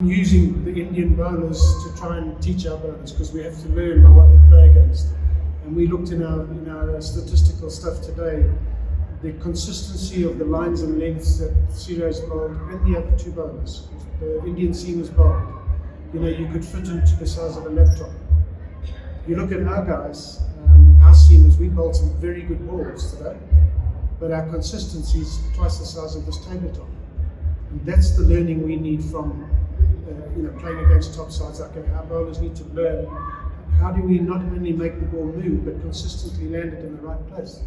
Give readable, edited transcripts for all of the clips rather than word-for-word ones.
Using the Indian bowlers to try and teach our bowlers, because we have to learn by what we play against. And we looked in our statistical stuff today, the consistency of the lines and lengths that Surya's bowled and the other two bowlers, the Indian seamers bowled, you could fit into the size of a laptop. You look at our guys, our seamers, we bowled some very good balls today, but our consistency is twice the size of this tabletop. And that's the learning we need from playing against top sides. Like our bowlers need to learn, how do we not only make the ball move but consistently land it in the right place.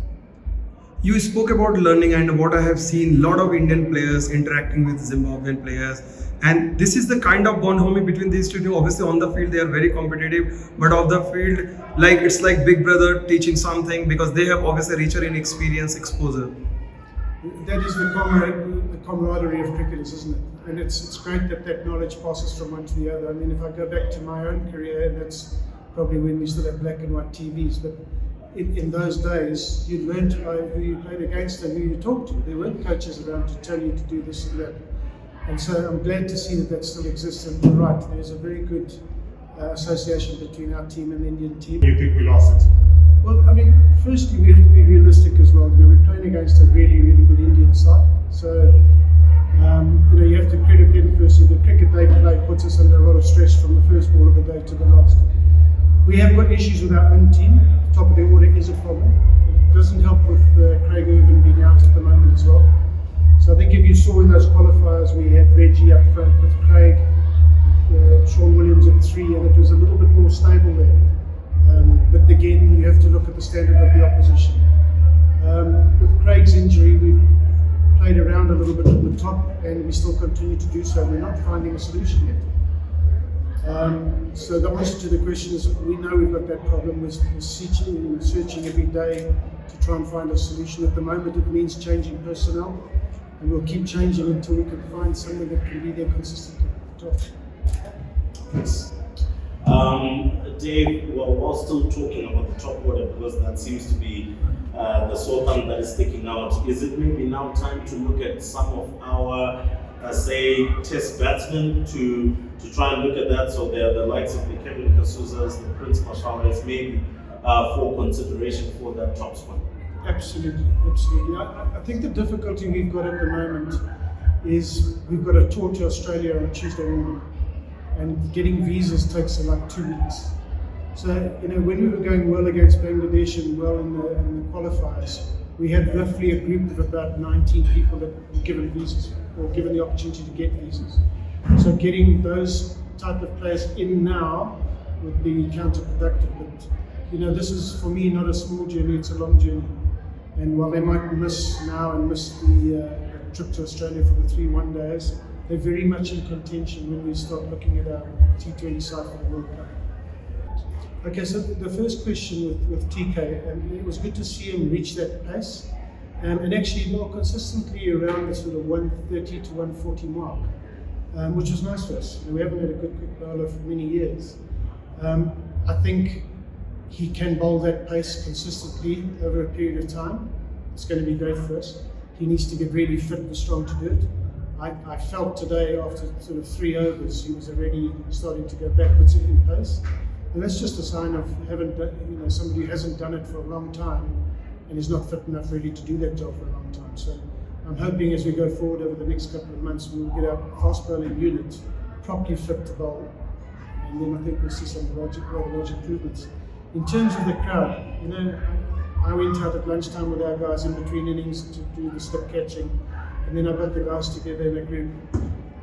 You spoke about learning, and what I have seen a lot of Indian players interacting with Zimbabwean players, and this is the kind of bonhomie between these two teams. Obviously on the field they are very competitive, but off the field it's like big brother teaching something, because they have obviously richer in experience, exposure. That is the camaraderie of cricketers, isn't it? And it's great that knowledge passes from one to the other. I mean, if I go back to my own career, and that's probably when we still had black and white TVs, but in those days, you learned by who you played against and who you talked to. There weren't coaches around to tell you to do this and that. And so I'm glad to see that still exists. And you're right, there's a very good association between our team and the Indian team. You think we lost it? Well, I mean, firstly, we have to be realistic as well. We're playing against a really, really good Indian side. So, you have to credit them firstly. The cricket they play puts us under a lot of stress from the first ball of the day to the last. We have got issues with our own team. The top of the order is a problem. It doesn't help with Craig Irvin being out at the moment as well. So I think if you saw in those qualifiers, we had Reggie up front with Craig, Sean Williams at 3, and it was a little bit more stable there. But again, you have to look at the standard of the opposition. With Craig's injury, we've played around a little bit at the top, and we still continue to do so. We're not finding a solution yet. So the answer to the question is, we know we've got that problem. We're searching every day to try and find a solution. At the moment, it means changing personnel, and we'll keep changing until we can find someone that can be there consistently at the top. Yes. Dave, while still talking about the top order, because that seems to be the sore thumb that is sticking out, is it maybe now time to look at some of our, say, test batsmen to try and look at that? So they're the likes of the Kevin Kasuzas, the Prince Masharas, maybe for consideration for that top spot. Absolutely. I think the difficulty we've got at the moment is we've got a tour to Australia on Tuesday morning, and getting visas takes like 2 weeks. So, when we were going well against Bangladesh and well in the qualifiers, we had roughly a group of about 19 people that were given visas, or given the opportunity to get visas. So getting those type of players in now would be counterproductive. But, this is, for me, not a small journey, it's a long journey. And while they might miss now and miss the trip to Australia for the 3 one-days, they're very much in contention when we start looking at our T20 side for the World Cup. Okay, so the first question with TK, and it was good to see him reach that pace, and actually more consistently around the sort of 130 to 140 mark, which was nice for us. We haven't had a good quick bowler for many years. I think he can bowl that pace consistently over a period of time. It's going to be great for us. He needs to get really fit and strong to do it. I felt today, after sort of 3 overs, he was already starting to go backwards in pace. And that's just a sign of somebody who hasn't done it for a long time and is not fit enough really to do that job for a long time. So I'm hoping as we go forward over the next couple of months, we'll get our fast bowling unit properly fit to bowl. And then I think we'll see some rather large improvements. In terms of the crowd, I went out at lunchtime with our guys in between innings to do the slip catching. And then I got the guys together in a group.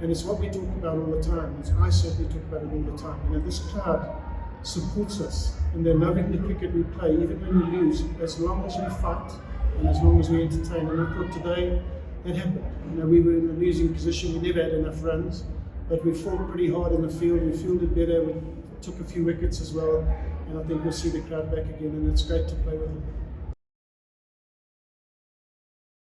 And it's what we talk about all the time. I certainly talk about it all the time. this crowd supports us, and they're loving the cricket we play, even when we lose, as long as we fight and as long as we entertain. And I thought today that happened. We were in a losing position, we never had enough runs, but we fought pretty hard in the field, we fielded better, we took a few wickets as well, and I think we'll see the crowd back again, and it's great to play with them.